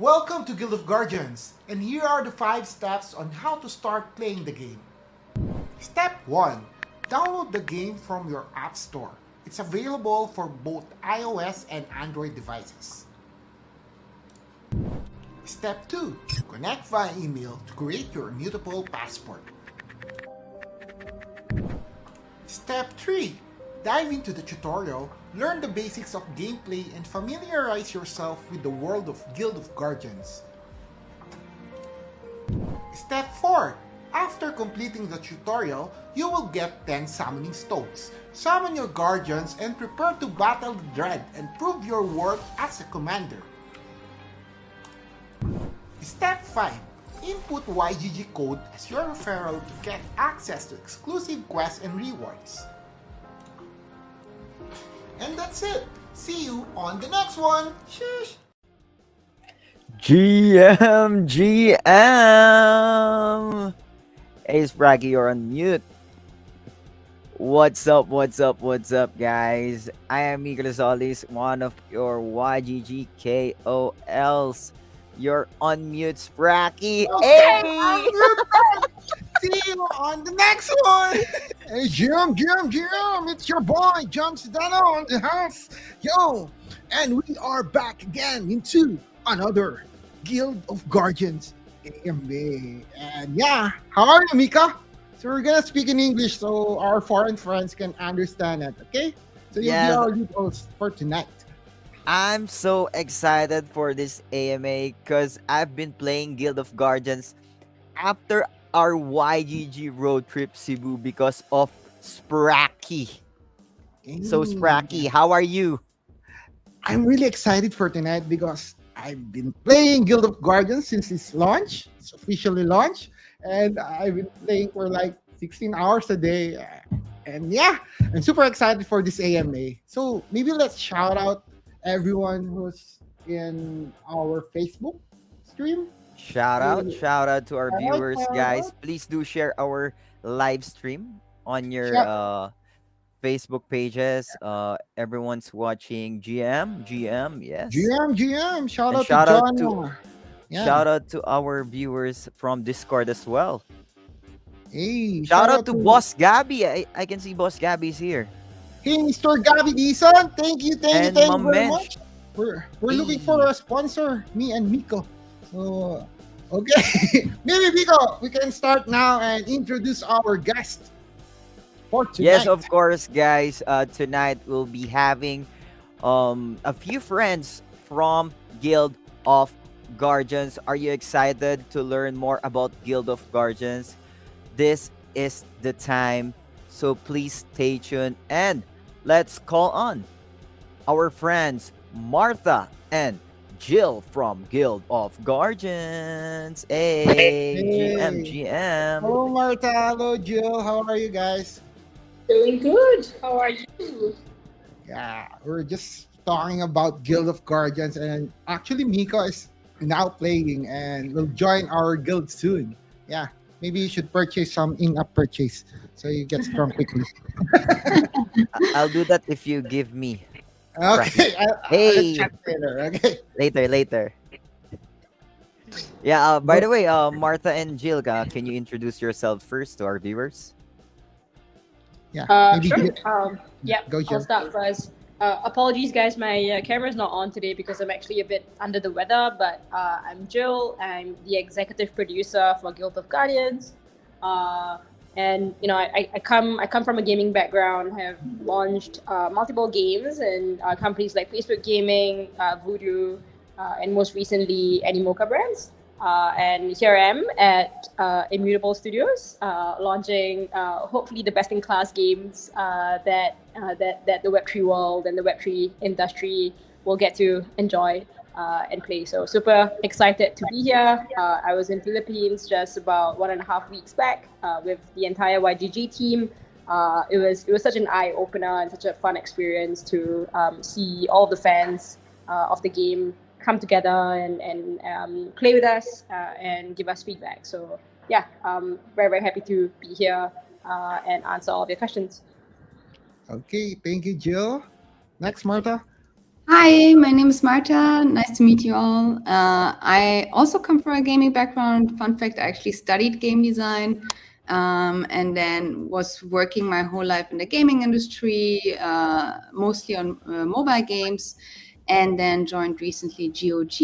Welcome to Guild of Guardians, and here are the 5 steps on how to start playing the game. Step 1. Download the game from your App Store. It's available for both iOS and Android devices. Step 2. Connect via email to create your immutable passport. Step 3. Dive into the tutorial, learn the basics of gameplay, and familiarize yourself with the world of Guild of Guardians. Step 4. After completing the tutorial, you will get 10 summoning stones. Summon your guardians and prepare to battle the dread and prove your worth as a commander. Step 5. Input YGG code as your referral to get access to exclusive quests and rewards. And that's it. See you on the next one. Sheesh. GM. Hey, Spraggy, you're on mute. What's up, guys? I am Miguel Rosales, one of your YGG KOLs. You're on mute, Spraggy. Okay, Hey! see you on the next one. Hey, Jim, it's your boy, John Sedano on the house. Yo, and we are back again into another Guild of Guardians AMA. And yeah, how are you, Mika? So we're gonna speak in English so our foreign friends can understand it, okay? So you'll be Yes. our lead host for tonight. I'm so excited for this AMA because I've been playing Guild of Guardians after our YGG road trip Cebu because of Spracky. So Spracky, how are you? I'm really excited for tonight because I've been playing Guild of Guardians since its launch. It's officially launched, and I've been playing for like 16 hours a day. And yeah, I'm super excited for this AMA. So maybe let's shout out everyone who's in our Facebook stream. Shout out to our Shout out, viewers, shout guys. out. Please do share our live stream on your Shout, Facebook pages. Everyone's watching GM, yes. GM, shout And out to John. Yeah. shout out to our viewers from Discord as well. Hey, Shout out to Boss Gabby. I can see Boss Gabby's here. Hey, Mr. Gabby Dison. And Thank my you very mensch. much. We're looking for a sponsor, me and Miko. So okay, maybe Miko, we can start now and introduce our guest for tonight. Yes, of course, guys. Tonight we'll be having a few friends from Guild of Guardians. Are you excited to learn more about Guild of Guardians? This is the time. So please stay tuned and let's call on our friends Martha and Jill from Guild of Guardians. Hey, Hey. GM. Hello, Martha. Hello, Jill. How are you guys? Doing good. How are you? Yeah, we're just talking about Guild of Guardians, and actually, Miko is now playing and will join our guild soon. Yeah, maybe you should purchase some in-app purchase so you get strong quickly. I'll do that if you give me. Okay, I'll Hey. chat later. Okay. Later. Yeah, by the way, Martha and Jill, can you introduce yourself first to our viewers? Yeah, Sure. Jill- Yeah, go, I'll Jill. start first. Apologies, guys. My camera's not on today because I'm actually a bit under the weather. But I'm Jill. I'm the executive producer for Guild of Guardians. And you know, I come from a gaming background. Have launched multiple games and companies like Facebook Gaming, Voodoo, and most recently Animoca Brands. And here I am at Immutable Studios, launching hopefully the best-in-class games that the Web3 world and the Web3 industry will get to enjoy and play. So super excited to be here. I was in Philippines just about 1.5 weeks back with the entire YGG team. It was such an eye-opener and such a fun experience to see all the fans of the game come together and play with us and give us feedback. So yeah, very happy to be here and answer all of your questions. Okay, thank you, Jill. Next, Martha. Hi, my name is Marta. Nice to meet you all. I also come from a gaming background. Fun fact, I actually studied game design and then was working my whole life in the gaming industry, mostly on mobile games, and then joined recently GOG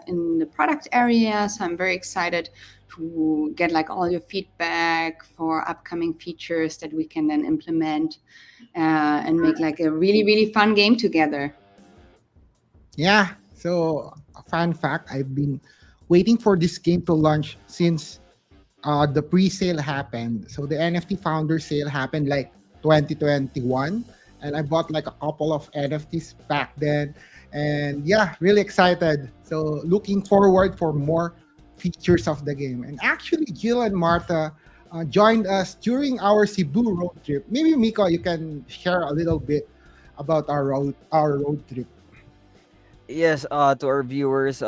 in the product area. So I'm very excited to get like all your feedback for upcoming features that we can then implement and make like a really, really fun game together. Yeah. So, a fun fact, I've been waiting for this game to launch since the pre-sale happened. So the NFT founder sale happened like 2021, and I bought like a couple of NFTs back then. And yeah, really excited. So looking forward for more features of the game. And actually, Jill and Martha joined us during our Cebu road trip. Maybe Miko, you can share a little bit about our road trip. Yes, to our viewers,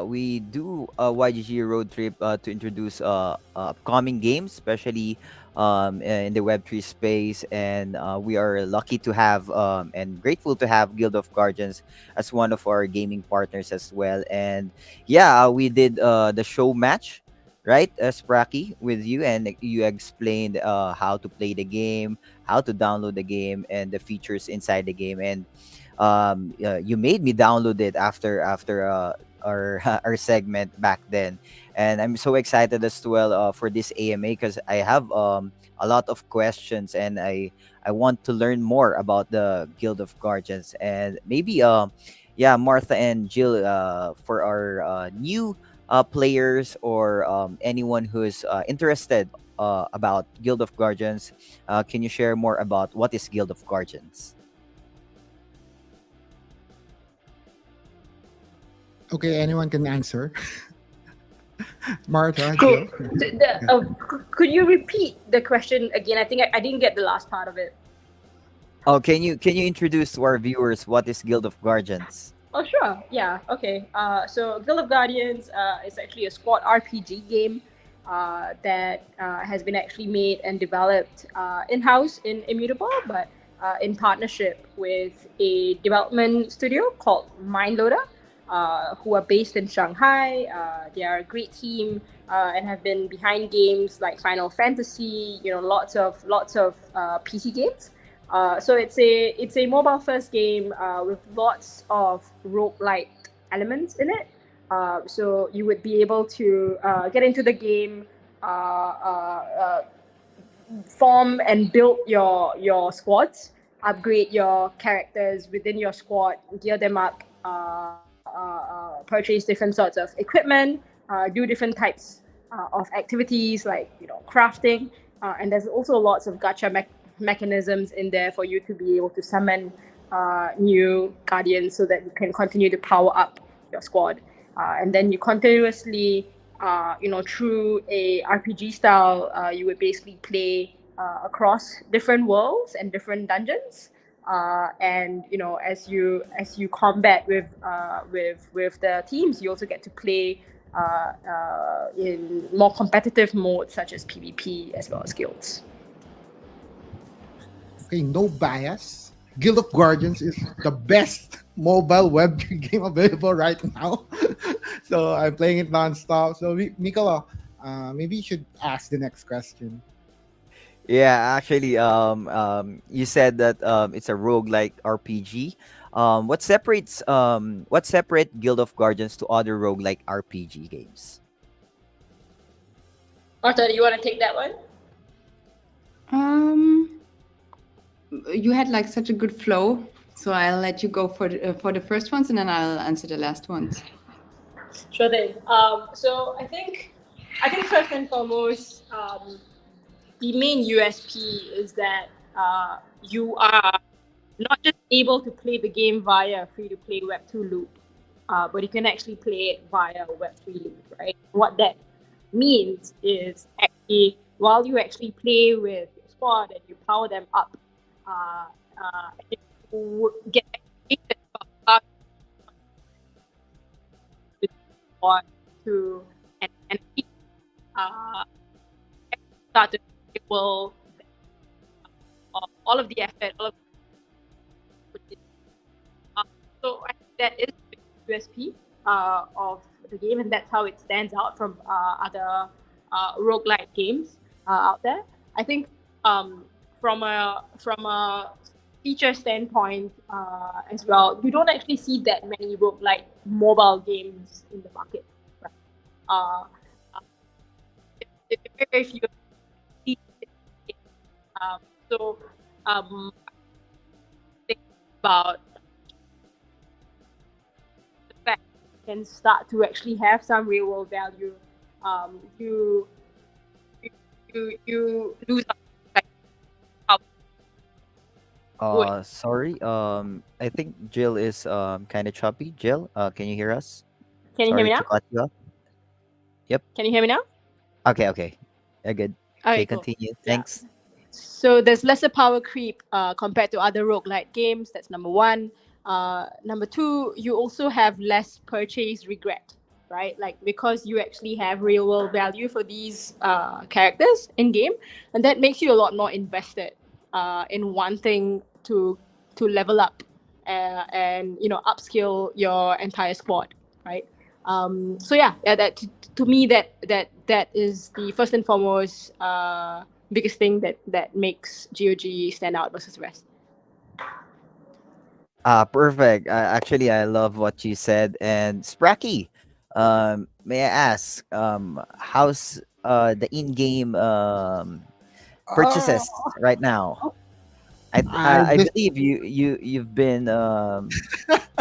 we do a YGG road trip to introduce upcoming games, especially in the Web3 space. And we are lucky to have and grateful to have Guild of Guardians as one of our gaming partners as well. And yeah, we did the show match, right, Spracky, with you, and you explained how to play the game, how to download the game, and the features inside the game. And you made me download it after our our segment back then, and I'm so excited as well for this AMA because I have a lot of questions, and I want to learn more about the Guild of Guardians. And maybe yeah, Martha and Jill, for our new players, or anyone who's interested about Guild of Guardians, can you share more about what is Guild of Guardians? Okay, anyone can answer. Martha, Cool. Jill. Could you repeat the question again? I think I didn't get the last part of it. Oh, can you introduce to our viewers what is Guild of Guardians? Oh, sure. Yeah. Okay. So Guild of Guardians is actually a squad RPG game that has been actually made and developed in-house in Immutable, but in partnership with a development studio called Mindloader, who are based in Shanghai. They are a great team and have been behind games like Final Fantasy. You know, lots of PC games. So it's a mobile first game with lots of roguelike elements in it. So you would be able to get into the game, form and build your squads, upgrade your characters within your squad, gear them up, purchase different sorts of equipment, do different types of activities like crafting, and there's also lots of gacha mechanisms in there for you to be able to summon new guardians so that you can continue to power up your squad, and then you continuously through a RPG style, you would basically play across different worlds and different dungeons. And as you combat with the teams, you also get to play in more competitive modes such as PvP as well as guilds. Okay, no bias. Guild of Guardians is the best mobile web game available right now. So I'm playing it nonstop. So Nicola, maybe you should ask the next question. Yeah, actually, you said that it's a roguelike RPG. What separate Guild of Guardians to other roguelike RPG games? Martha, do you want to take that one? Um, you had like such a good flow, so I'll let you go for the first ones, and then I'll answer the last ones. Sure thing. So I think first and foremost, the main USP is that you are not just able to play the game via free-to-play Web2 loop, but you can actually play it via Web3 loop, right? What that means is actually while you actually play with your squad and you power them up, you get activated about the squad to and uh, start to will all of the effort, all of So I think that is the USP of the game, and that's how it stands out from other roguelike games out there. I think from a feature standpoint as well, you don't actually see that many roguelike mobile games in the market. Right? Uh, uh, it's very few. Um, so think about the fact that you can start to actually have some real world value. Um, you you lose out, like how good. Sorry. I think Jill is kind of choppy. Jill, can you hear us? Can you hear Sorry me to now? cut you off. Yep. Can you hear me now? Okay. Okay. Good. Okay. Okay, cool. Continue. Yeah. Thanks. So there's lesser power creep compared to other roguelike games. That's number one. Number two, you also have less purchase regret, right? Like because you actually have real world value for these characters in game, and that makes you a lot more invested in wanting to level up and upskill your entire squad, right? So yeah, that to me that is the first and foremost biggest thing that makes GOG stand out versus the rest. Perfect. Actually, I love what you said. And Spracky, may I ask, how's the in-game Uh, purchases right now? I I just believe you've been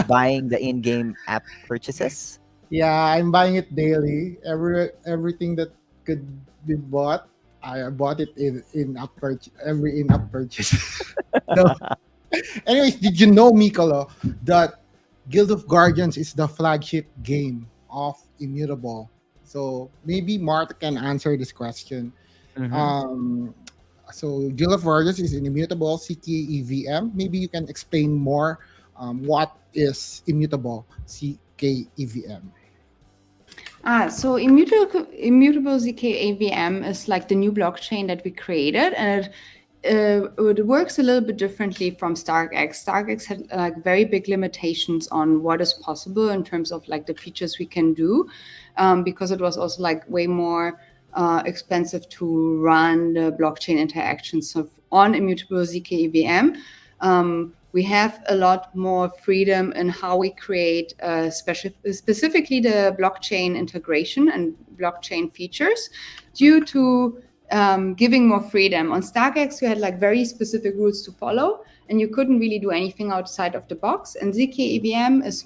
buying the in-game app purchases. Yeah, I'm buying it daily. Everything that could be bought, I bought it in up purchase, every in up purchase. No. Anyways, did you know, Mikolo, that Guild of Guardians is the flagship game of Immutable? So maybe Martha can answer this question. Mm-hmm. Um, so Guild of Guardians is an Immutable CKEVM. Maybe you can explain more. What is Immutable CKEVM? So immutable ZK AVM is like the new blockchain that we created, and it works a little bit differently from StarkX. StarkX had like very big limitations on what is possible in terms of like the features we can do, because it was also like way more expensive to run the blockchain interactions. So on immutable ZK AVM, we have a lot more freedom in how we create specifically the blockchain integration and blockchain features due to giving more freedom. On StarkX, we had like very specific rules to follow, and you couldn't really do anything outside of the box. And ZK EVM is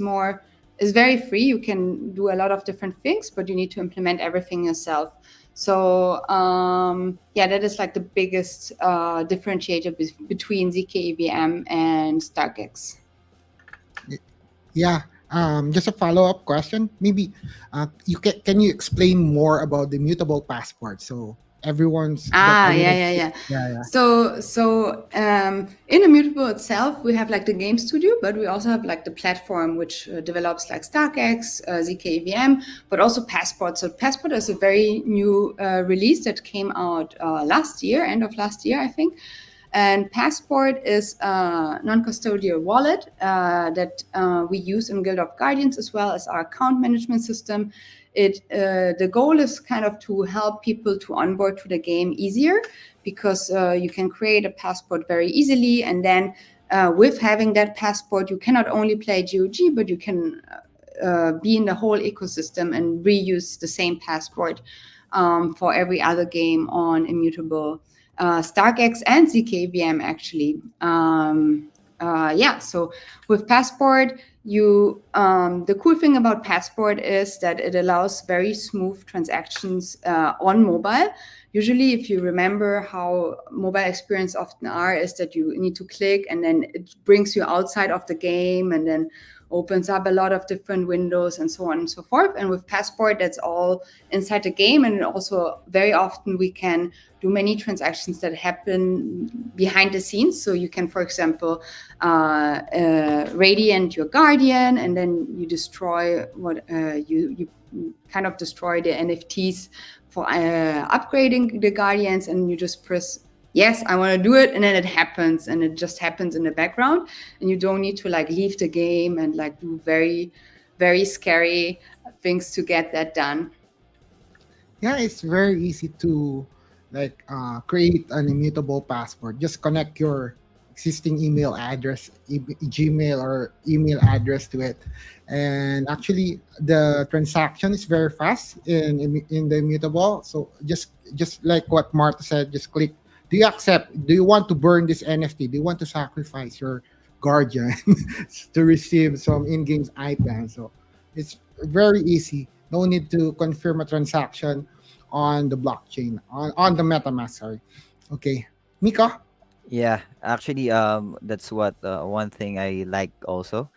very free. You can do a lot of different things, but you need to implement everything yourself. So that is like the biggest differentiator between ZK EVM and StarkX. Yeah. Just a follow-up question. Maybe can you explain more about the mutable passport? So everyone's Yeah. yeah. In Immutable itself, we have like the game studio, but we also have like the platform which develops like StarkX, ZKVM, but also Passport. So Passport is a very new release that came out last year, end of last year, I think. And Passport is a non-custodial wallet that we use in Guild of Guardians as well as our account management system. The goal is kind of to help people to onboard to the game easier, because you can create a passport very easily, and then with having that passport, you can not only play GOG, but you can be in the whole ecosystem and reuse the same passport for every other game on Immutable. StarkX and ZKVM actually. So with Passport, the cool thing about Passport is that it allows very smooth transactions on mobile. Usually, if you remember how mobile experience often are, is that you need to click and then it brings you outside of the game and then opens up a lot of different windows and so on and so forth. And with Passport, that's all inside the game. And also very often we can do many transactions that happen behind the scenes. So you can, for example, radiant your guardian, and then you destroy you kind of destroy the NFTs for upgrading the guardians, and you just press yes, I want to do it, and then it happens, and it just happens in the background, and you don't need to like leave the game and like do very, very scary things to get that done. Yeah, it's very easy to create an immutable password. Just connect your existing email address, Gmail or email address to it, and actually the transaction is very fast in the immutable. So just like what Martha said, just click. Do you accept? Do you want to burn this NFT? Do you want to sacrifice your guardian to receive some in-game items? So it's very easy. No need to confirm a transaction on the blockchain, on the MetaMask. Sorry. Okay. Mika? Yeah, actually, that's what one thing I like also.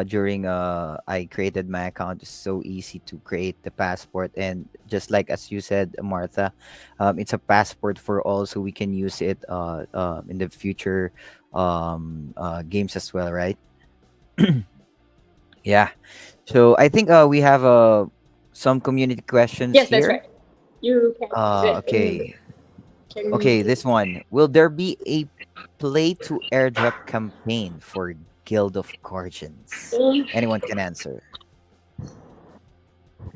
During I created my account. It's so easy to create the passport, and just like as you said, Martha, it's a passport for all, so we can use it in the future games as well, right? Yeah. So I think we have some community questions Yes, that's here. right. You can use it in the Okay. Okay, community. this one. Will there be a play to airdrop campaign for Guild of Guardians? Anyone can answer.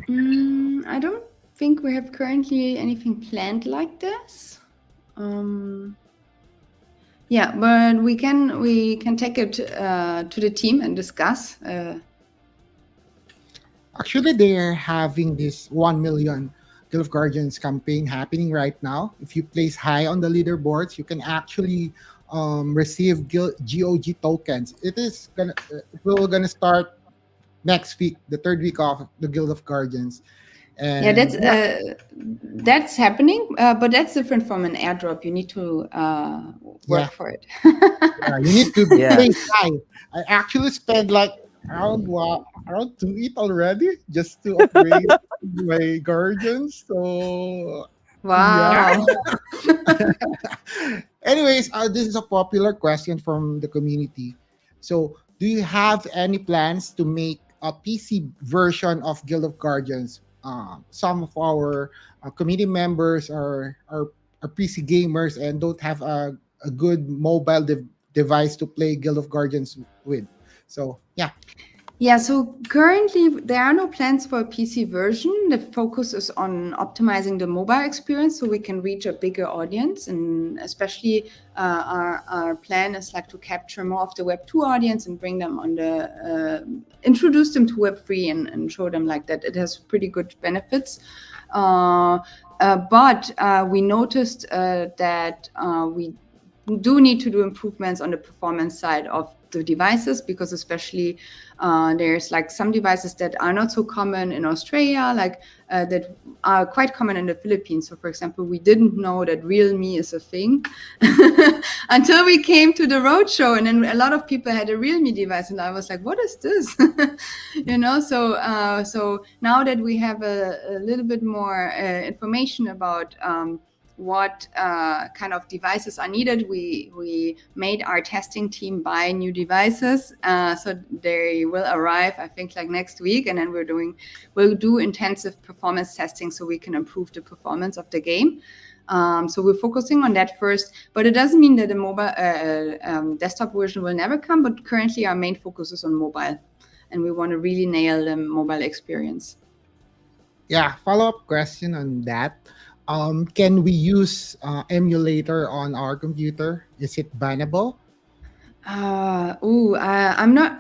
I don't think we have currently anything planned like this. Yeah, but we can take it to the team and discuss. Actually, they're having this 1 million Guild of Guardians campaign happening right now. If you place high on the leaderboards, you can actually receive GOG tokens. It will gonna start next week, the third week of the Guild of Guardians. Yeah, And that's happening, but that's different from an airdrop. You need to yeah, work for it. you need to Yeah. place high. I actually spent like around 2 eat already just to upgrade my guardians. So yeah. Wow. Anyways, this is a popular question from the community. So, do you have any plans to make a PC version of Guild of Guardians? Some of our community members are PC gamers and don't have a good mobile device to play Guild of Guardians with. So, yeah. Yeah, so currently there are no plans for a PC version. The focus is on optimizing the mobile experience so we can reach a bigger audience. And especially our plan is like to capture more of the Web2 audience and bring them on introduce them to Web3 and show them like that it has pretty good benefits. But we noticed that we do need to do improvements on the performance side of the devices, because especially there's like some devices that are not so common in Australia, like that are quite common in the Philippines. So for example, we didn't know that Realme is a thing until we came to the roadshow, and then a lot of people had a Realme device, and I was like, what is this? So now that we have a little bit more information about what kind of devices are needed, we made our testing team buy new devices, so they will arrive, I think, like next week, and then we'll do intensive performance testing so we can improve the performance of the game. So we're focusing on that first, but it doesn't mean that the mobile desktop version will never come. But currently our main focus is on mobile, and we want to really nail the mobile experience. Yeah, follow-up question on that. Can we use emulator on our computer? Is it bannable? I'm not.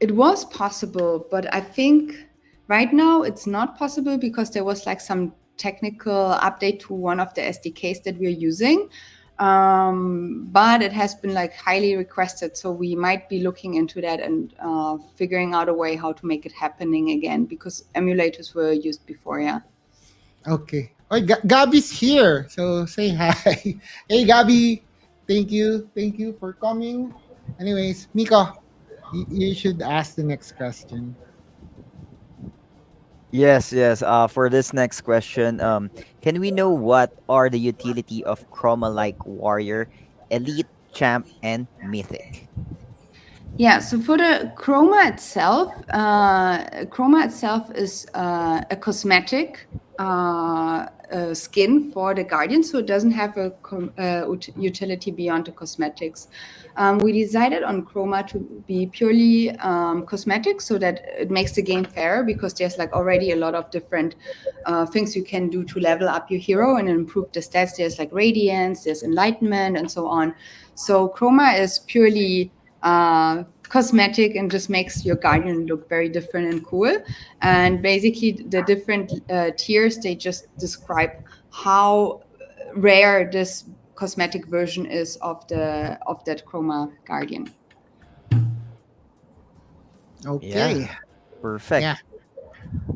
It was possible, but I think right now it's not possible because there was like some technical update to one of the SDKs that we're using. But it has been like highly requested, so we might be looking into that and figuring out a way how to make it happening again, because emulators were used before. Yeah. Okay. Oh, Gabby's here. So say hi. Hey, Gabby. Thank you for coming. Anyways, Mika, you should ask the next question. Yes, yes. For this next question, can we know what are the utility of Chroma like Warrior, Elite, Champ, and Mythic? Yeah, so for the chroma itself is a cosmetic skin for the Guardian, so it doesn't have a utility beyond the cosmetics. We decided on Chroma to be purely cosmetic, so that it makes the game fairer, because there's like already a lot of different things you can do to level up your hero and improve the stats. There's like Radiance, there's Enlightenment, and so on. So Chroma is purely cosmetic and just makes your Guardian look very different and cool. And basically the different tiers, they just describe how rare this cosmetic version is of that Chroma Guardian. Okay. Perfect. Yeah.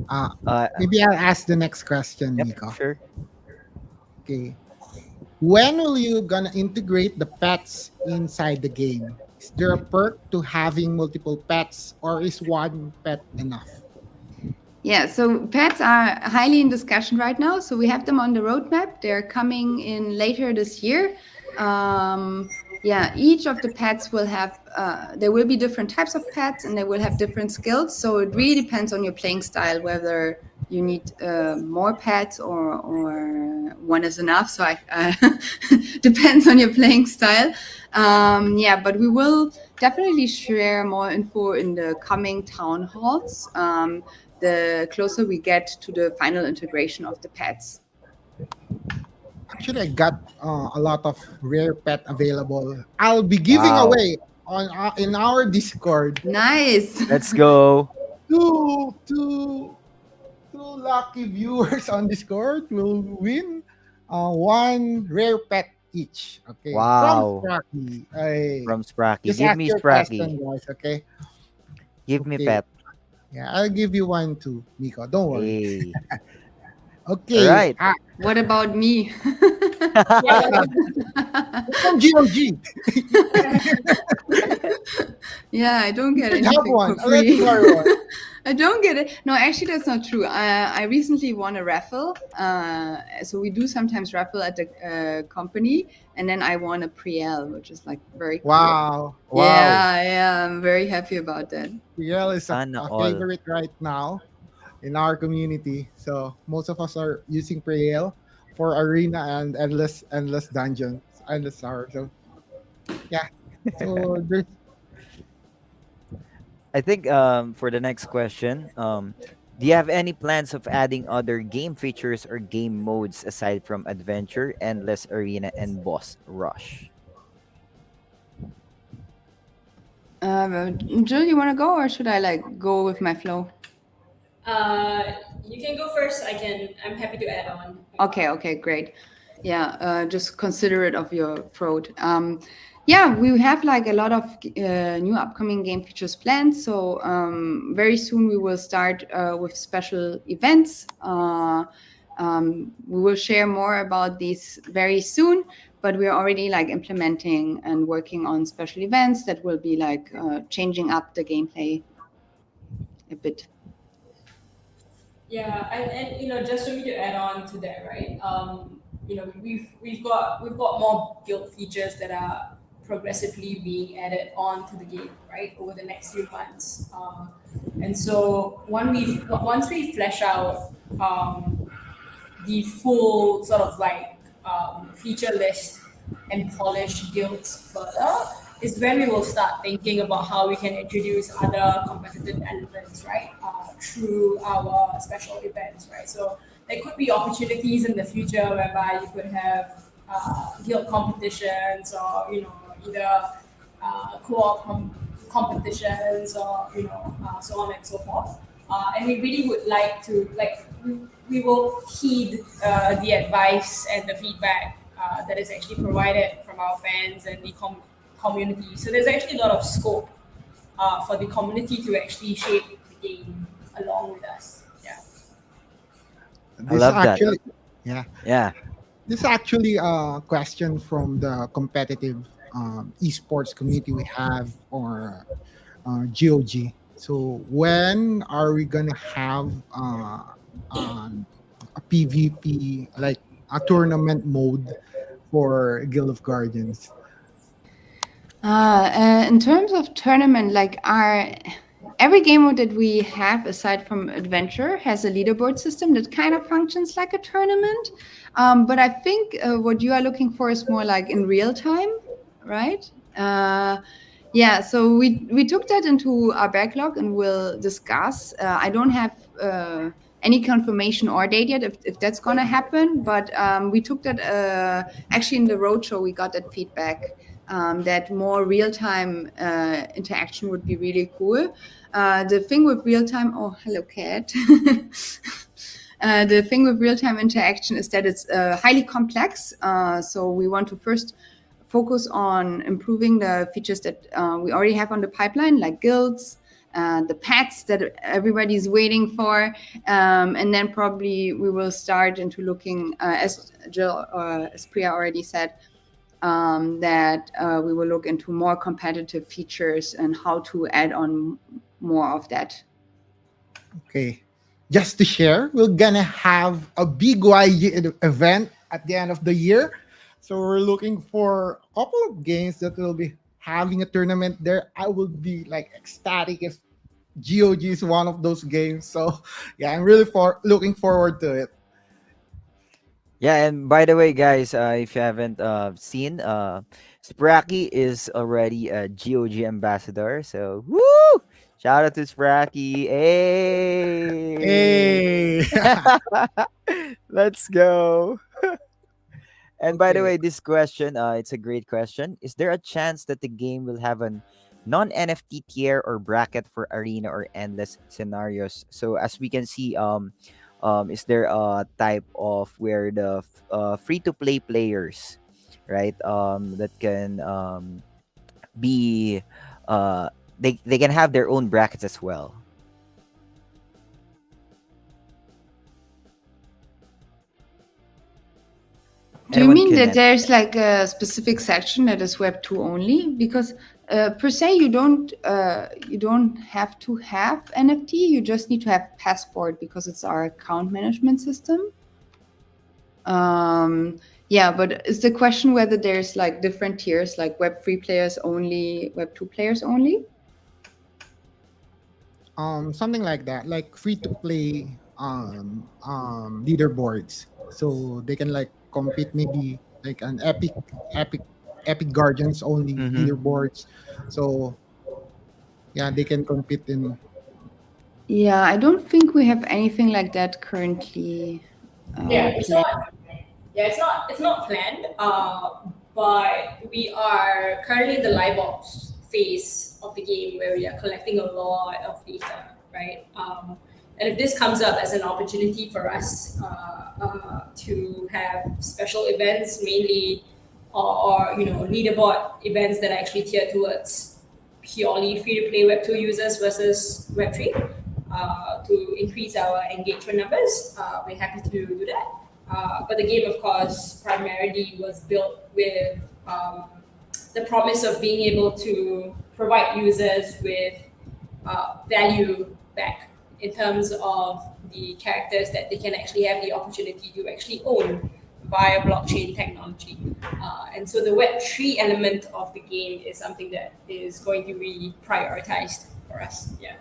Uh, Maybe I'll ask the next question, yep, Nico. sure. Okay. When will you gonna integrate the pets inside the game? Is there a perk to having multiple pets, or is one pet enough? Yeah, so pets are highly in discussion right now. So we have them on the roadmap. They're coming in later this year. Yeah, each of the pets will have, there will be different types of pets, and they will have different skills. So it really depends on your playing style, whether you need more pets or one is enough. So depends on your playing style. Yeah, but we will definitely share more info in the coming town halls. The closer we get to the final integration of the pets. Actually, I got a lot of rare pet available. I'll be giving Wow. away on in our Discord Nice. Let's go. two two two lucky viewers on Discord will win one rare pet each. Okay, from Wow. Spracky. Hey, From Spracky. just Give ask me your Spracky. question, guys. Okay. Give me Okay. pet. Yeah, I'll give you one too, Nico. Don't worry. Hey. Okay. Alright. What about me? Yeah, From GOG. Yeah, I don't get You have anything one. for A free. legendary one. I don't get it. No, actually, that's not true. I recently won a raffle. So we do sometimes raffle at the company, and then I won a Priel, which is like very cool. Wow. Wow. Yeah, I'm very happy about that. PL is Sana a all. favorite right now in our community. So most of us are using Priel for arena and endless dungeons, endless hour. So yeah. So there's I think for the next question, do you have any plans of adding other game features or game modes aside from adventure, endless arena, and boss rush? Jill, you want to go, or should I like go with my flow? you can go first. I'm happy to add on. Okay, great. Yeah, just considerate of your throat. Yeah, we have like a lot of new upcoming game features planned. So very soon we will start with special events. We will share more about these very soon, but we're already like implementing and working on special events that will be like changing up the gameplay a bit. Yeah, and just for me to add on to that, right? We've got more guild features that are progressively being added on to the game, right, over the next few months. And so once we flesh out the full sort of like feature list and polish guilds further, is when we will start thinking about how we can introduce other competitive elements, right, through our special events, right? So there could be opportunities in the future whereby you could have guild competitions, or either co-op competitions, or so on and so forth. And we really would like to we will heed the advice and the feedback that is actually provided from our fans and the community. So there's actually a lot of scope for the community to actually shape the game along with us. Yeah. I this love that. actually yeah. Yeah. This is actually a question from the competitive esports community we have, or GOG. So when are we gonna have a PvP, like a tournament mode for Guild of Guardians? In terms of tournament, like every game mode that we have, aside from adventure, has a leaderboard system that kind of functions like a tournament. But I think what you are looking for is more like in real time, right? Yeah, so we took that into our backlog and we'll discuss. I don't have any confirmation or date yet if that's gonna happen, but we took that actually in the roadshow. We got that feedback that more real-time interaction would be really cool. The thing with real-time, oh, hello, cat. The thing with real-time interaction is that it's highly complex. So we want to first focus on improving the features that we already have on the pipeline, like guilds, the pets that everybody's waiting for, and then probably we will start into looking, as Jill or as Priya already said, that we will look into more competitive features and how to add on more of that. Okay. Just to share, we're gonna have a big event at the end of the year. So we're looking for a couple of games that will be having a tournament there. I will be like ecstatic if GOG is one of those games. So yeah, I'm really looking forward to it. Yeah, and by the way, guys, if you haven't seen, Spracky is already a GOG ambassador. So, woo! Shout out to Spracky. Hey! Hey. Let's go. And by the Okay. way, this question, it's a great question. Is there a chance that the game will have a non-NFT tier or bracket for arena or endless scenarios? So as we can see, is there a type of where the free-to-play players, right, that can be, they can have their own brackets as well. Do you Anyone mean can that answer there's that. like a specific section that is Web 2 only? Because per se, you don't have to have NFT. You just need to have Passport because it's our account management system. Yeah, but is the question whether there's like different tiers, like Web 3 players only, Web 2 players only? Something like that, like free to play leaderboards. So they can like compete maybe like an epic epic guardians only Mm-hmm. leaderboards. So yeah, they can compete in. Yeah, I don't think we have anything like that currently Yeah, it's planned. not. Yeah, it's not planned. But we are currently in the live ops phase of the game where we are collecting a lot of data, right? And if this comes up as an opportunity for us to have special events, mainly or leaderboard events that are actually tiered towards purely free to play Web 2 users versus Web 3 to increase our engagement numbers. We're happy to do that. But the game, of course, primarily was built with the promise of being able to provide users with value back in terms of the characters that they can actually have the opportunity to actually own via blockchain technology. And so the Web3 element of the game is something that is going to be prioritized for us. Yeah.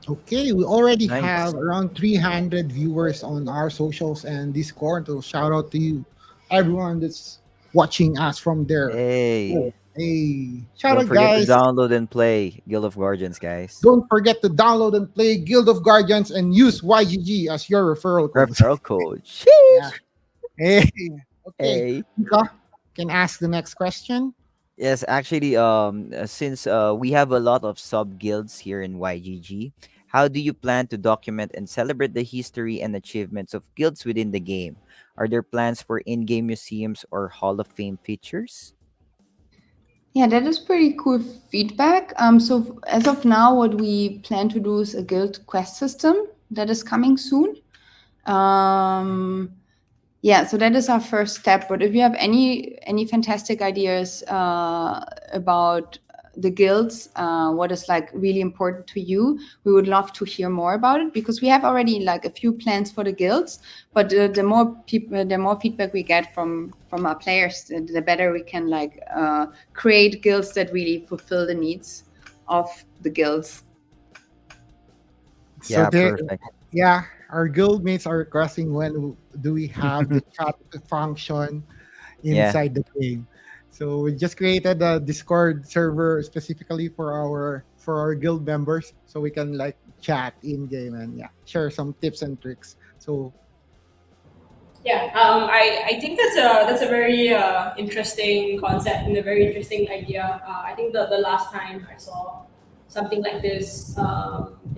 Okay, we already Nice. have around 300 viewers on our socials and Discord. So shout out to you, everyone that's watching us from there. Hey. Oh, hey, shout Don't out, forget to guys. download and play Guild of Guardians, guys. Don't forget to download and play Guild of Guardians and use YGG as your referral code. Referral code. Yeah. Sheesh. Hey, okay. Hey. Mika, can ask the next question. Yes, actually, since we have a lot of sub guilds here in YGG, how do you plan to document and celebrate the history and achievements of guilds within the game? Are there plans for in-game museums or Hall of Fame features? Yeah, that is pretty cool feedback. So as of now, what we plan to do is a guild quest system that is coming soon. Yeah, so that is our first step. But if you have any fantastic ideas about the guilds, what is like really important to you. We would love to hear more about it, because we have already like a few plans for the guilds, but the more people, the more feedback we get from our players, the better we can like create guilds that really fulfill the needs of the guilds. So Yeah, there, perfect. yeah, our guildmates are requesting when do we have the chat function Yeah. inside the game. So we just created a Discord server specifically for our guild members, so we can like chat in game and yeah, share some tips and tricks. So Yeah, I think that's a very interesting concept and a very interesting idea. I think the last time I saw something like this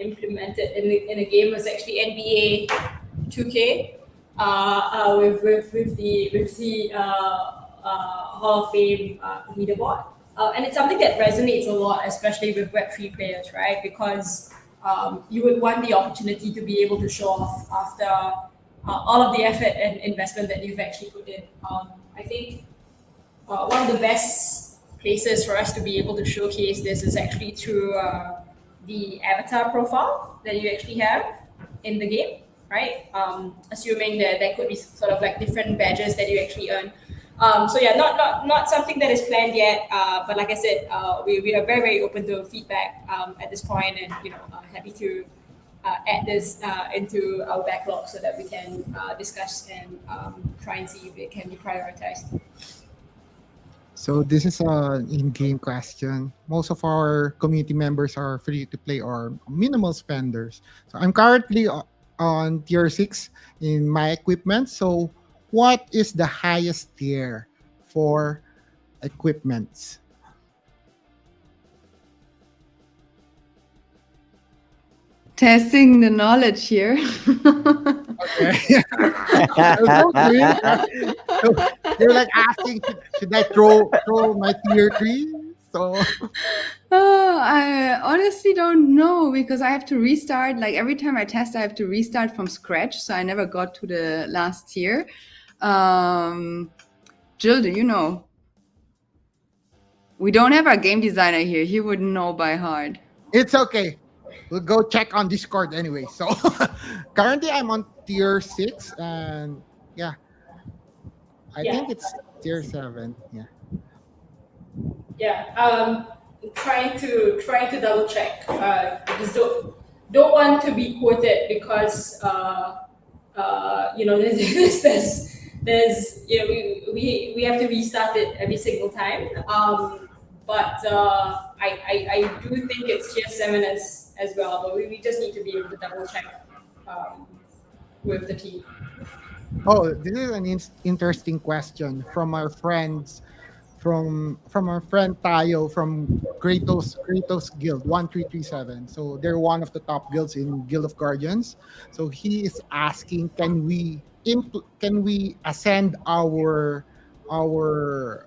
implemented in a game was actually NBA 2K with the Hall of Fame leaderboard, and it's something that resonates a lot, especially with Web3 players, right? Because you would want the opportunity to be able to show off after all of the effort and investment that you've actually put in. I think one of the best places for us to be able to showcase this is actually through the avatar profile that you actually have in the game, right? Assuming that there could be sort of like different badges that you actually earn. So yeah, not something that is planned yet, but like I said, we are very open to feedback at this point, and happy to add this into our backlog so that we can discuss and try and see if it can be prioritized. so this is an in-game question. Most of our community members are free to play or minimal spenders. So I'm currently on tier 6 in my equipment. So what is the highest tier for equipments? Testing the knowledge here. Okay. So green. So they're like asking, should I throw my tier 3? So Oh, I honestly don't know, because I have to restart. Like every time I test, I have to restart from scratch. So I never got to the last tier. Jill, do you know? We don't have a game designer here. He would know by heart. it's okay. We'll go check on Discord anyway. So currently I'm on tier 6 and yeah, I Yeah, think it's tier 7. Yeah. yeah. Trying to double check. Just don't want to be quoted because there's we have to restart it every single time. But I do think it's tier 7 as well. But we just need to be able to double check um, with the team. Oh, this is an interesting question from our friends from our friend Tayo from Kratos Guild 1337. So they're one of the top guilds in Guild of Guardians. So he is asking, can we ascend our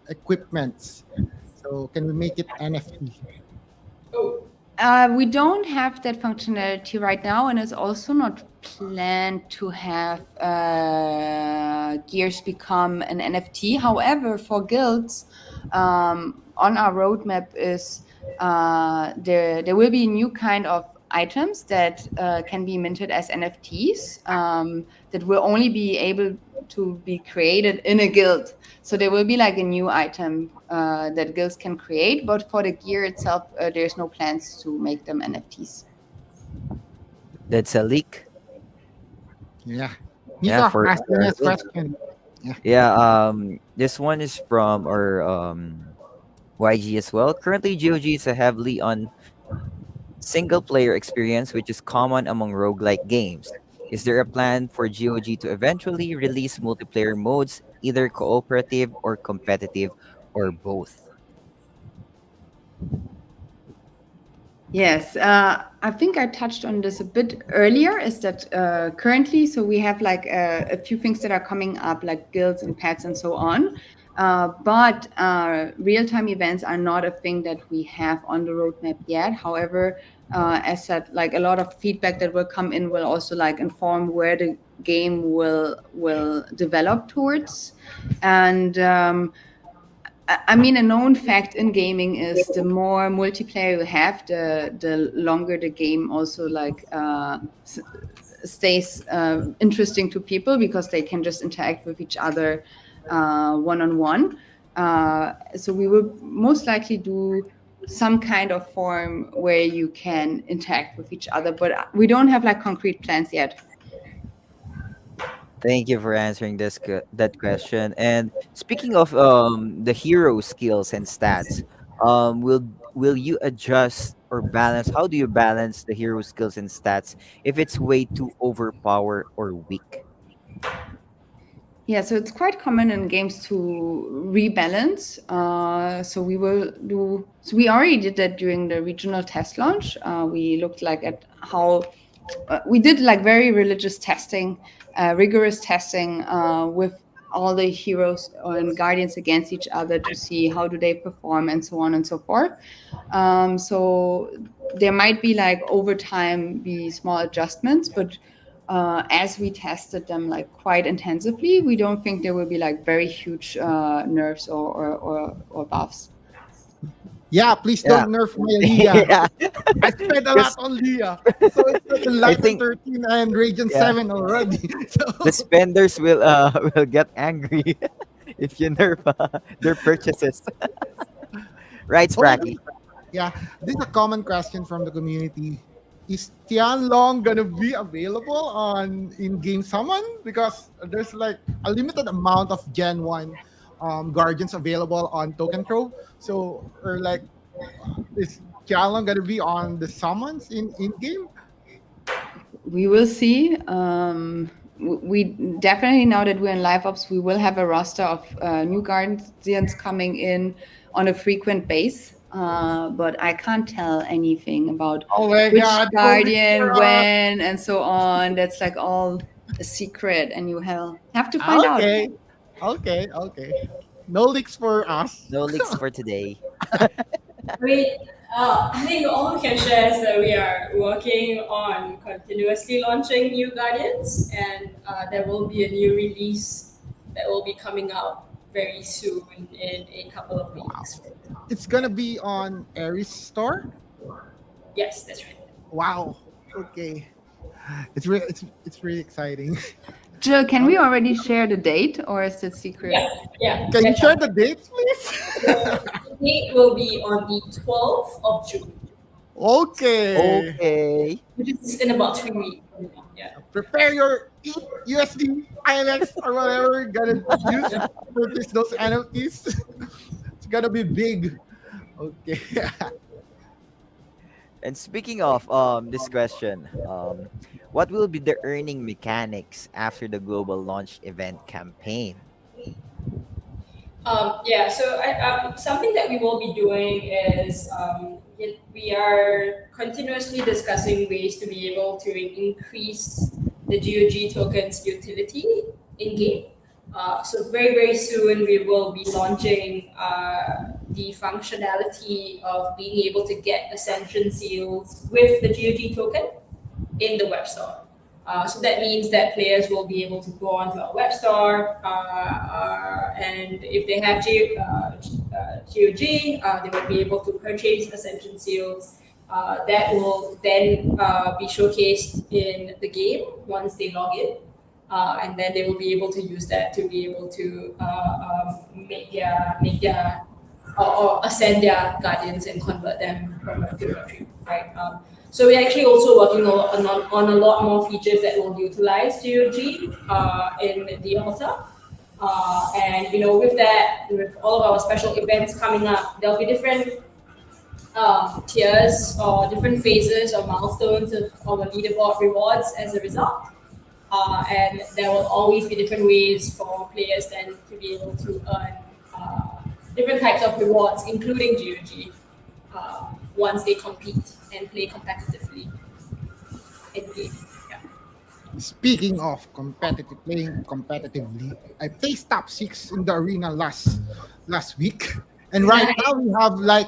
equipments? So can we make it NFT? Oh, We don't have that functionality right now, and it's also not planned to have gears become an NFT. However, for guilds, on our roadmap is there will be a new kind of items that can be minted as NFTs, that will only be able to be created in a guild. So there will be like a new item that guilds can create, but for the gear itself, there's no plans to make them NFTs. That's a leak. Yeah. Yeah, Mika, for ask the next guild. question. Yeah. Yeah, this one is from our YG as well. Currently, GOG is a heavily on single player experience, which is common among roguelike games. Is there a plan for GOG to eventually release multiplayer modes, either cooperative or competitive, or both? Yes, I think I touched on this a bit earlier. Is that currently, so we have like a few things that are coming up, like guilds and pets and so on. But real-time events are not a thing that we have on the roadmap yet. However, as said, like a lot of feedback that will come in will also like inform where the game will develop towards. And I mean, a known fact in gaming is the more multiplayer you have, the longer the game also like stays interesting to people because they can just interact with each other one on one. So we will most likely do some kind of form where you can interact with each other, but we don't have like concrete plans yet. Thank you for answering that question. And speaking of the hero skills and stats, will you adjust or balance? How do you balance the hero skills and stats if it's way too overpowered or weak? Yeah, so it's quite common in games to rebalance. So we will do. So we already did that during the regional test launch. We looked like at how we did like very religious testing, rigorous testing with all the heroes and guardians against each other to see how do they perform and so on and so forth. So there might be like over time be small adjustments, but as we tested them like quite intensively, we don't think there will be like very huge nerfs or buffs. Yeah, please Yeah, don't nerf my Leah. yeah. I spent a lot Because on Leah. So it's like I Enlightenment think 13 and Radiant yeah, 7 already. the So spenders will will get angry if you nerf their purchases. Right, okay. Spracky? Yeah, this is a common question from the community. Is Tianlong gonna be available on in-game summon? Because there's like a limited amount of Gen 1 guardians available on Token Trove. So or like is Tianlong gonna be on the summons in-game? We will see. We definitely, now that we're in live ops, we will have a roster of new guardians coming in on a frequent base. But I can't tell anything about Oh my which god, no leaks guardian, for us. when, and so on. That's like all a secret, and you have to find out. Okay. Okay. No leaks for us. No leaks for today. We, I think all we can share is that we are working on continuously launching new Guardians, and there will be a new release that will be coming out very soon in a couple of Wow. weeks. It's gonna be on Aries store. Yes, that's right. Wow. Okay. It's really exciting. Jill, can we Okay. already share the date, or is it secret? Yeah, yeah. Can you share Gotcha. the dates, please? The date will be on the 12th of June, Okay. Okay. which is in about 3 weeks from now. Yeah. Prepare your USD, ILX, or whatever you're gonna use to purchase those NFTs. It's gonna be big. Okay. And speaking of this question, what will be the earning mechanics after the global launch event campaign? Yeah, so something that we will be doing is we are continuously discussing ways to be able to increase the GOG tokens utility in game. So very, very soon we will be launching the functionality of being able to get Ascension seals with the GOG token in the web store. So that means that players will be able to go onto our web store, and if they have GOG, they will be able to purchase Ascension seals. That will then be showcased in the game once they log in. And then they will be able to use that to be able to make their or ascend their guardians and convert them from a to a tree, right? So we're actually also working on a lot more features that will utilize GOG in the altar. And with that, with all of our special events coming up, there'll be different tiers or different phases or milestones of our leaderboard rewards as a result. And there will always be different ways for players then to be able to earn different types of rewards, including GOG, once they compete and play competitively in game. Yeah. Speaking of playing competitively, I placed top 6 in the arena last week, and right now we have like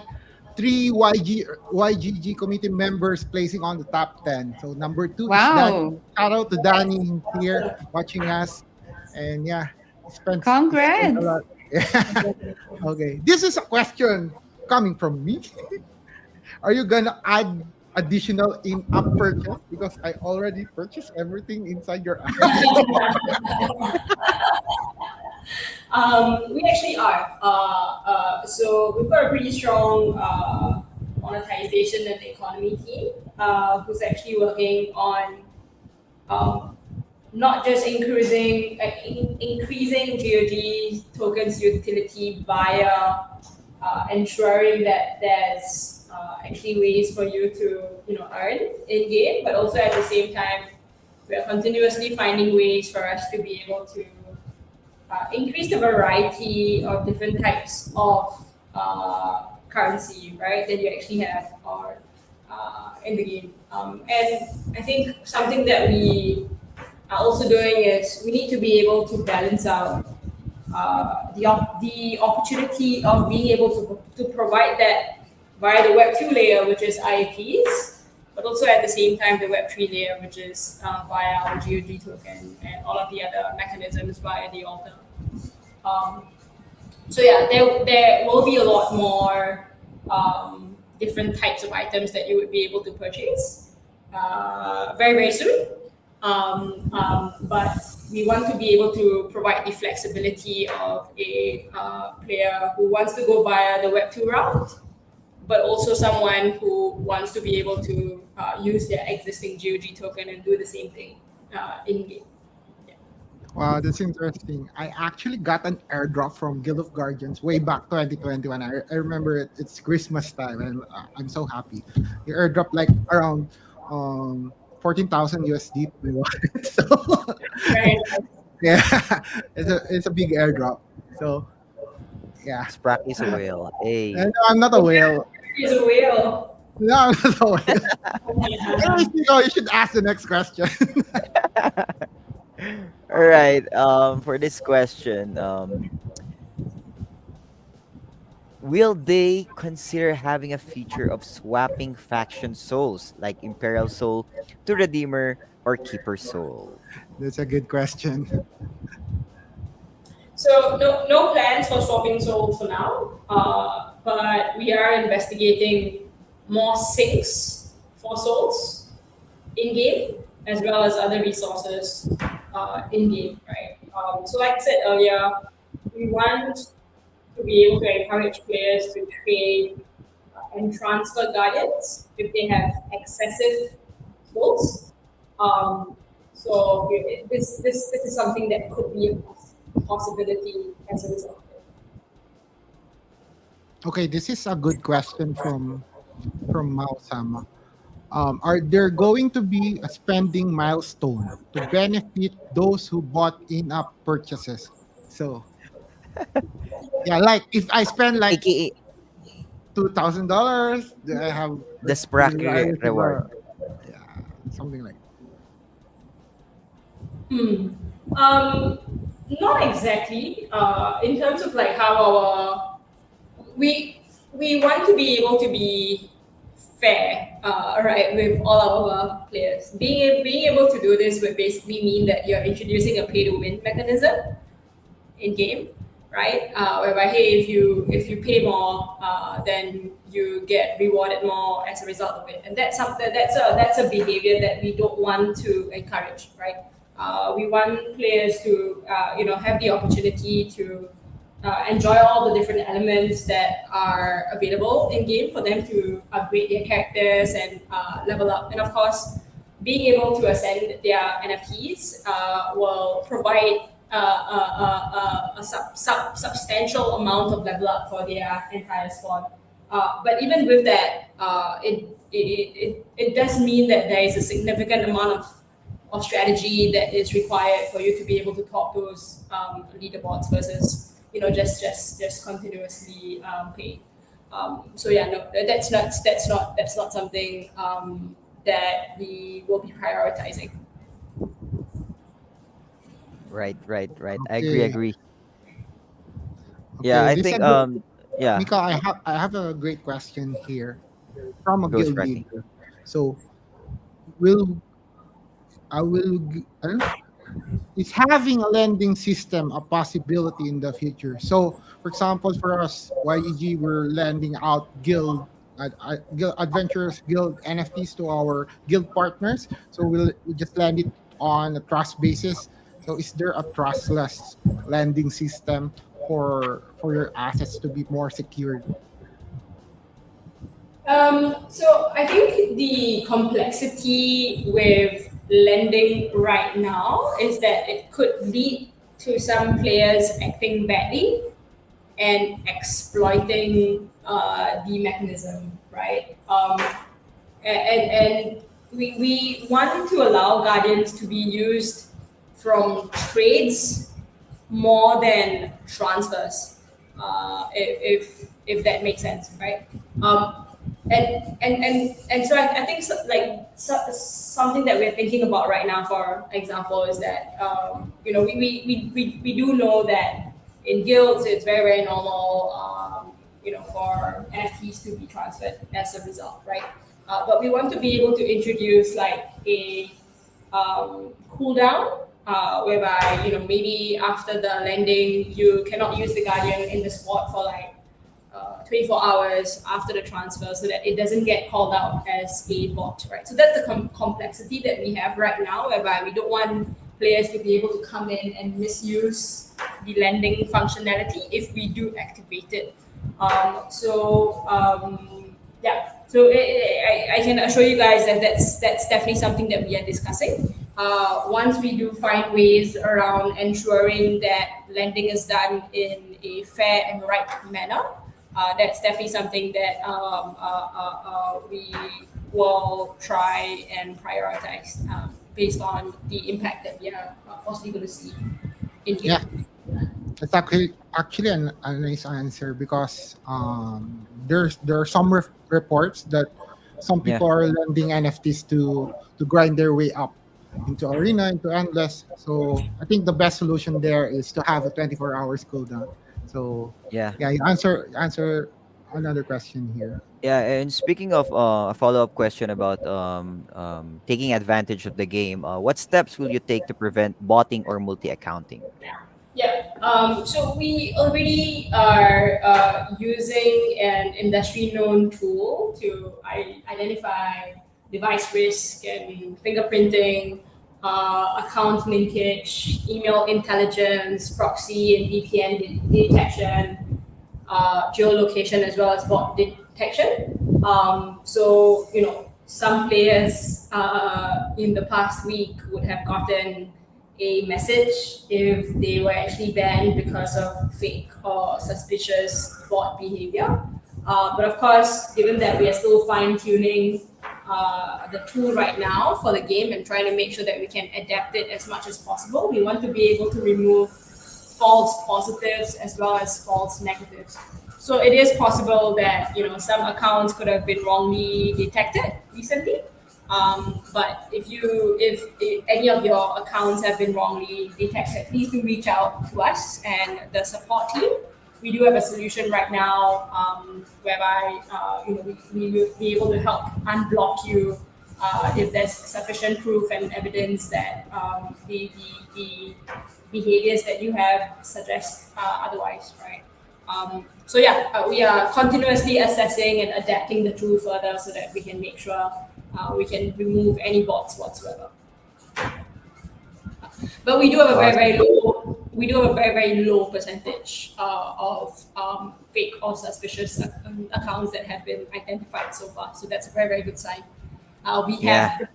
three YGG committee members placing on the top 10. So number 2 is Danny. Wow! Shout out to Danny here watching us, and yeah, he spent a Congrats! lot. Okay, this is a question coming from me. Are you gonna add additional in-app purchase because I already purchased everything inside your app? We actually are. So we've got a pretty strong monetization and economy team who's actually working on um, not just increasing GOG tokens utility via ensuring that there's actually ways for you to earn in game, but also at the same time we are continuously finding ways for us to be able to increase the variety of different types of currency, right, that you actually have or in the game. And I think something that we are also doing is we need to be able to balance out the opportunity of being able to provide that via the Web 2 layer, which is IAPs, but also at the same time the Web 3 layer, which is via our GOG token and all of the other mechanisms via the altar. Um, so yeah, there will be a lot more different types of items that you would be able to purchase very, very soon. But we want to be able to provide the flexibility of a player who wants to go via the Web2 route, but also someone who wants to be able to use their existing GOG token and do the same thing in game. Wow, that's interesting. I actually got an airdrop from Guild of Guardians way back 2021. I remember it's Christmas time, and I'm so happy. The airdrop like around 14,000 USD to me. So Right. yeah, it's a big airdrop. So yeah, Sprack is a whale. Hey. and I'm not a whale. He's a whale. No, I'm not a whale. Anyways, you should ask the next question. All right. For this question, will they consider having a feature of swapping faction souls like Imperial Soul to Redeemer or Keeper Soul? That's a good question. So no plans for swapping souls for now, but we are investigating more sinks for souls in game as well as other resources in game, right? So like I said earlier, we want to be able to encourage players to trade and transfer guardians if they have excessive souls. So this is something that could be a possibility as a result. Okay, this is a good question from Mao Sama. Are there going to be a spending milestone to benefit those who bought in-app purchases? So yeah, like if I spend like AKA $2,000, do I have the Sprack do I receive reward. yeah, something like Hmm. Not exactly. In terms of like how our we want to be able to be fair, right, with all our players. Being able to do this would basically mean that you're introducing a pay to win mechanism in game, right? Whereby hey, if you pay more, then you get rewarded more as a result of it, and that's something that's a behavior that we don't want to encourage, right? We want players to have the opportunity to enjoy all the different elements that are available in game for them to upgrade their characters and level up, and of course being able to ascend their NFTs will provide a substantial amount of level up for their entire squad. But even with that, it does mean that there is a significant amount of strategy that is required for you to be able to top those leaderboards versus just continuously pay. So yeah, no, that's not something that we will be prioritizing. Right, right, right. I agree, okay. agree. Yeah, I This is a think good yeah, Mika, I have a great question here from a go guild Spracky. leader. So will I will g- I don't know. is having a lending system a possibility in the future? So, for example, for us, YEG, we're lending out guild adventurers guild NFTs to our guild partners. So we just lend it on a trust basis. So, is there a trustless lending system for your assets to be more secured? So I think the complexity with lending right now is that it could lead to some players acting badly and exploiting the mechanism, right? And we want to allow guardians to be used from trades more than transfers, if that makes sense, right? Um, and so I think something that we're thinking about right now, for example, is that we do know that in guilds it's very very normal for NFTs to be transferred as a result, right? But we want to be able to introduce like a cooldown, whereby maybe after the landing you cannot use the guardian in the spot for like 24 hours after the transfer, so that it doesn't get called out as a bot, right? So that's the complexity that we have right now, whereby we don't want players to be able to come in and misuse the lending functionality if we do activate it. Yeah, so I can assure you guys that that's definitely something that we are discussing. Once we do find ways around ensuring that lending is done in a fair and right manner, that's definitely something that we will try and prioritize based on the impact that we are possibly going to see in here. Yeah, that's actually a nice answer because there are some reports that some Yeah. people are lending NFTs to grind their way up into arena, into endless. So I think the best solution there is to have a 24 hours cooldown. So Yeah. yeah, you answer another question here. Yeah, and speaking of a follow-up question about taking advantage of the game, what steps will you take to prevent botting or multi-accounting? Yeah. So we already are using an industry-known tool to identify device risk and fingerprinting, account linkage, email intelligence, proxy and VPN detection, geolocation, as well as bot detection. So some players in the past week would have gotten a message if they were actually banned because of fake or suspicious bot behavior. But of course, given that we are still fine tuning the tool right now for the game and trying to make sure that we can adapt it as much as possible, we want to be able to remove false positives as well as false negatives. So it is possible that some accounts could have been wrongly detected recently. But if any of your accounts have been wrongly detected, please do reach out to us and the support team. We do have a solution right now, whereby we will be able to help unblock you if there's sufficient proof and evidence that the behaviors that you have suggest otherwise, right? So yeah, we are continuously assessing and adapting the tool further so that we can make sure we can remove any bots whatsoever. But we do have a Awesome. very very low percentage of fake or suspicious accounts that have been identified so far. So that's a very very good sign. We Yeah. have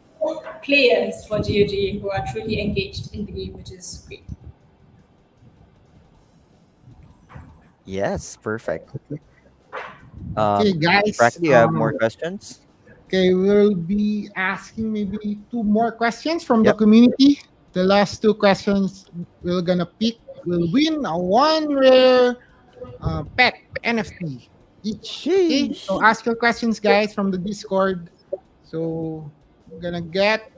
players for GOG who are truly engaged in the game, which is great. Yes. Perfect. Okay, Bracky, guys. do you have more questions? Okay, we'll be asking maybe two more questions from the Yep. community. The last two questions we're gonna pick will win a one rare pet NFT each. Okay, so Sheesh. ask your questions, guys, from the Discord. So we're gonna get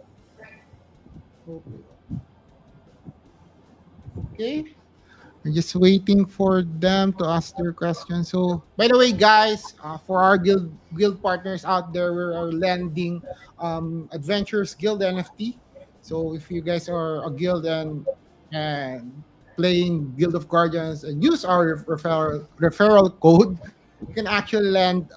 okay. We're just waiting for them to ask their questions. So, by the way, guys, for our guild partners out there, we are lending Adventures Guild NFT. So, if you guys are a guild and and playing Guild of Guardians and use our referral code, you can actually land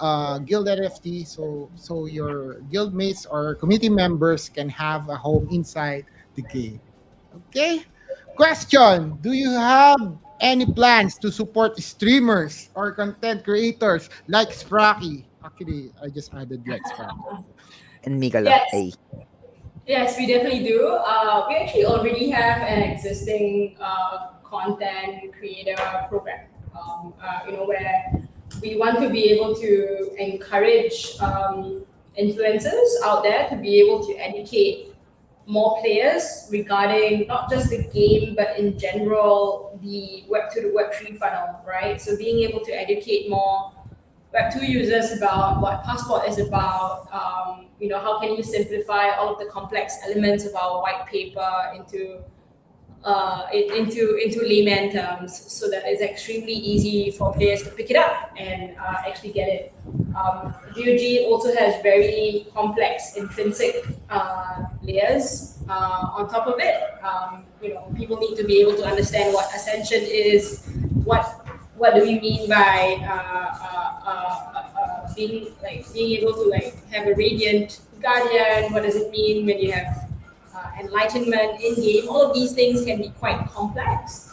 guild NFT, so your guild mates or community members can have a home inside the game. Okay. Question: do you have any plans to support streamers or content creators like Sprocky? Actually, I just added like Sprocky. And Mikala. Yes, Hey. yes, we definitely do. We actually already have an existing content creator program. Where we want to be able to encourage influencers out there to be able to educate more players regarding not just the game but in general the web to the web3 funnel, right? So being able to educate more Web2 users about what Passport is about. How can you simplify all of the complex elements of our white paper into layman terms, so that it's extremely easy for players to pick it up and actually get it. GOG also has very complex intrinsic layers on top of it. People need to be able to understand what ascension is, what do we mean by being able to have a radiant guardian. What does it mean when you have enlightenment in game? All of these things can be quite complex.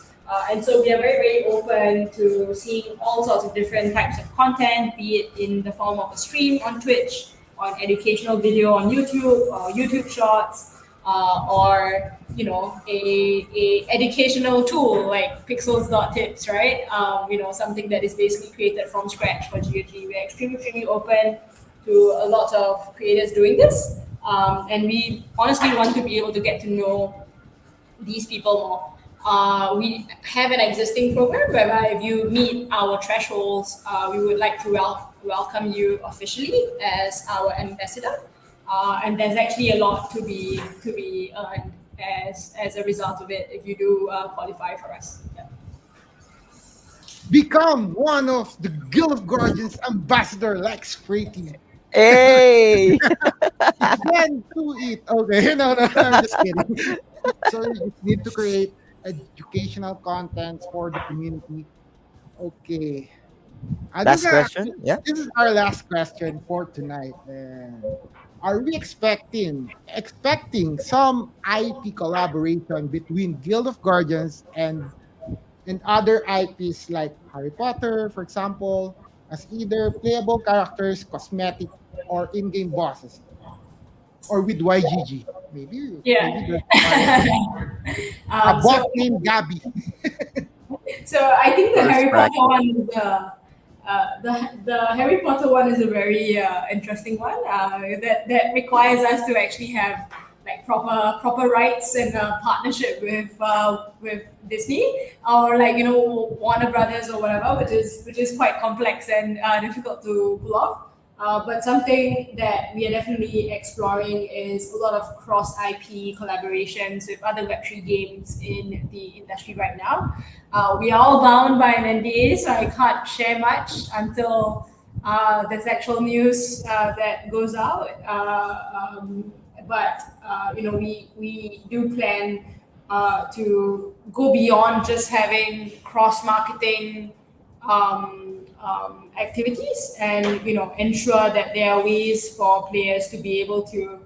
And so we are very, very open to seeing all sorts of different types of content, be it in the form of a stream on Twitch, or an educational video on YouTube, or YouTube Shorts, or a educational tool like pixels.tips, right? Something that is basically created from scratch for GOG. We're extremely, extremely open to a lot of creators doing this. And we honestly want to be able to get to know these people more. We have an existing program whereby if you meet our thresholds, we would like to welcome you officially as our ambassador. And there's actually a lot to be earned as a result of it if you do qualify for us. Yeah. Become one of the Guild of Guardians ambassador like Sprayty. Hey. Then do it. Okay, no, no, I'm just kidding. So you just need to create educational contents for the community. Okay. Last question. Yeah. This is our last question for tonight. And are we expecting some IP collaboration between Guild of Guardians and other IPs like Harry Potter, for example, as either playable characters, cosmetic, or in-game bosses, or with YGG? Maybe Yeah. there's a boss So named Gabby. So I think the Or Harry Potter Spracky. one is the Harry Potter one is a very interesting one that requires us to actually have like proper rights and partnership with Disney, or Warner Brothers or whatever, which is quite complex and difficult to pull off. But something that we are definitely exploring is a lot of cross IP collaborations with other Web3 games in the industry right now. We are all bound by an NDA, so I can't share much until there's actual news that goes out. But we do plan to go beyond just having cross marketing activities, and ensure that there are ways for players to be able to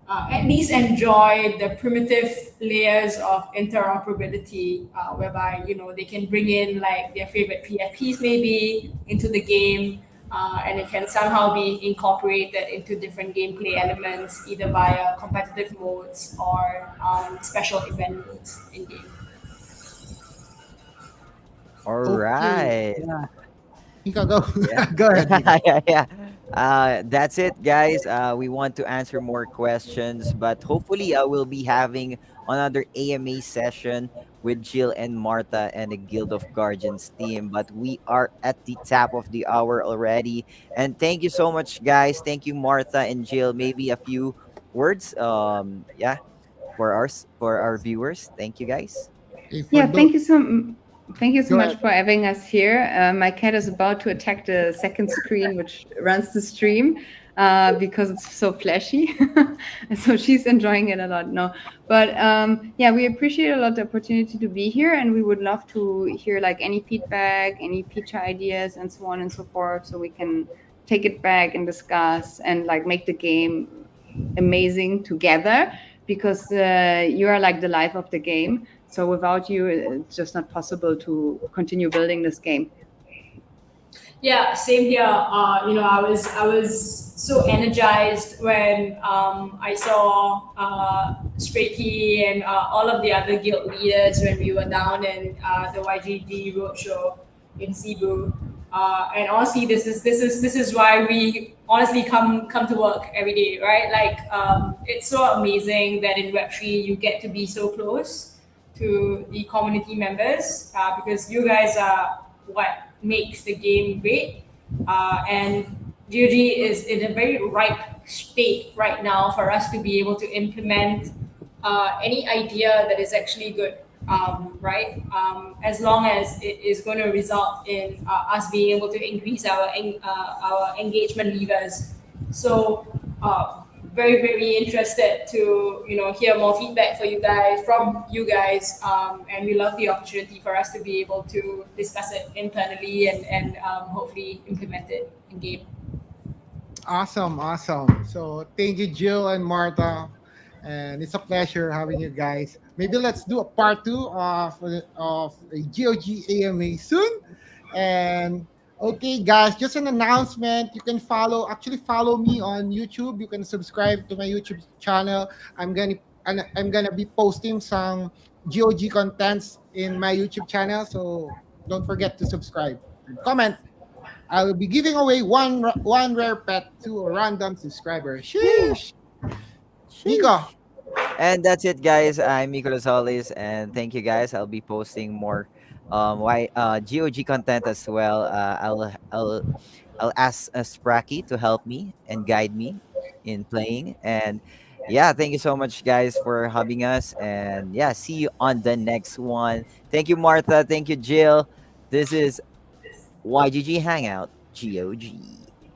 at least enjoy the primitive layers of interoperability, whereby they can bring in like their favorite PFPs maybe into the game, and it can somehow be incorporated into different gameplay elements, either via competitive modes or special event modes in game. All Okay. right. Yeah. Mika, go. Yeah. Go ahead, Mika. Yeah, yeah. That's it, guys. We want to answer more questions, but hopefully, I will be having another AMA session with Jill and Martha and the Guild of Guardians team. But we are at the top of the hour already, and thank you so much, guys. Thank you, Martha and Jill. Maybe a few words. Yeah, for our viewers. Thank you, guys. Okay, for Yeah, those, thank you so go much ahead. for having us here. My cat is about to attack the second screen, which runs the stream. because it's so flashy. And so she's enjoying it a lot. No, but yeah, we appreciate a lot the opportunity to be here, and we would love to hear like any feedback, any feature ideas, and so on and so forth, so we can take it back and discuss and like make the game amazing together, because you are like the life of the game. So without you, it's just not possible to continue building this game. Yeah, same here. I was so energized when I saw Stray and all of the other guild leaders when we were down in the YGG roadshow in Cebu. And honestly, this is why we honestly come to work every day, right? Like, it's so amazing that in Web3 you get to be so close to the community members, because you guys are what makes the game great. And GOG is in a very ripe state right now for us to be able to implement any idea that is actually good, right? As long as it is going to result in us being able to increase our engagement levers. So, very very interested to hear more feedback for you guys from you guys, and we love the opportunity for us to be able to discuss it internally and hopefully implement it in game. Awesome, awesome. So thank you, Jill and Martha, and it's a pleasure having you guys. Maybe let's do a part two of a GOG AMA soon. And okay, guys, just an announcement. You can actually follow me on YouTube. You can subscribe to my YouTube channel. I'm gonna be posting some GOG contents in my YouTube channel. So don't forget to subscribe and comment. I will be giving away one rare pet to a random subscriber. Sheesh. Nico. Sheesh. And that's it, guys. I'm Miko Rosales, and thank you, guys. I'll be posting more GOG content as well. I'll ask Spracky to help me and guide me in playing. And yeah, thank you so much, guys, for having us. And yeah, see you on the next one. Thank you, Martha. Thank you, Jill. This is YGG Hangout GOG.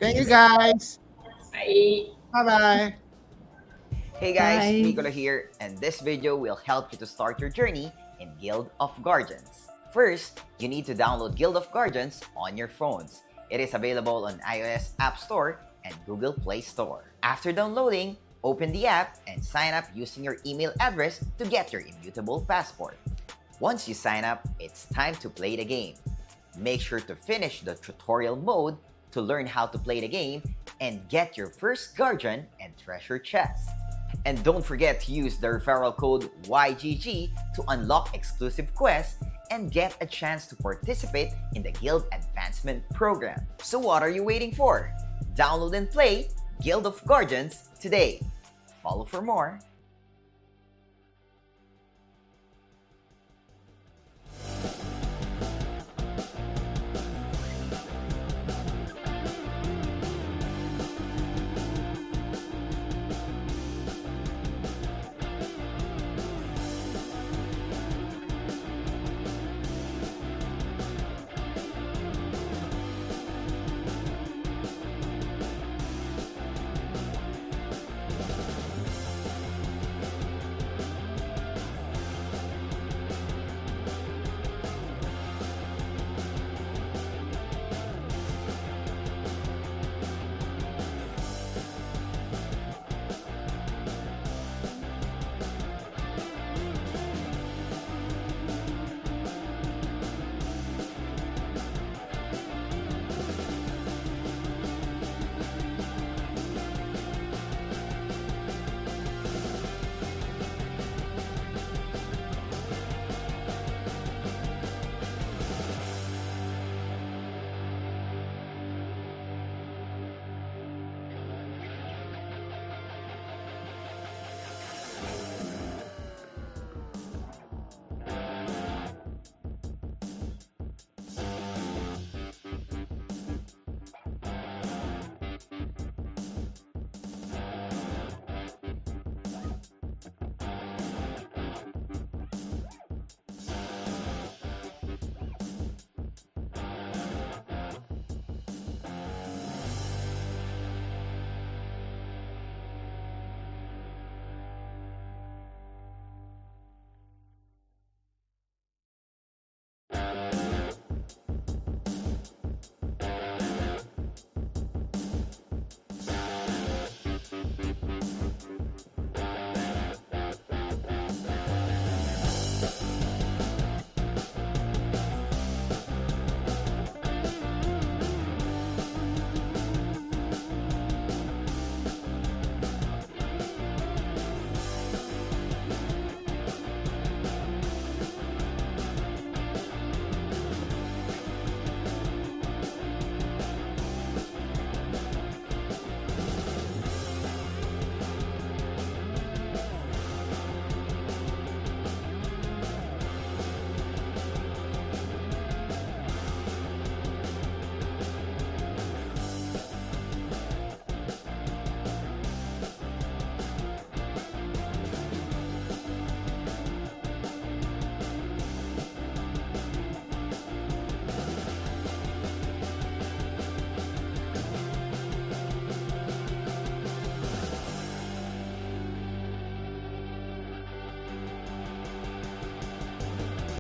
Thank you, guys. Bye. Bye bye. Hey guys, Bye. Nicola here, and this video will help you to start your journey in Guild of Guardians. First, you need to download Guild of Guardians on your phones. It is available on iOS App Store and Google Play Store. After downloading, open the app and sign up using your email address to get your immutable passport. Once you sign up, it's time to play the game. Make sure to finish the tutorial mode to learn how to play the game and get your first Guardian and treasure chest. And don't forget to use the referral code YGG to unlock exclusive quests and get a chance to participate in the Guild Advancement Program. So what are you waiting for? Download and play Guild of Guardians today. Follow for more.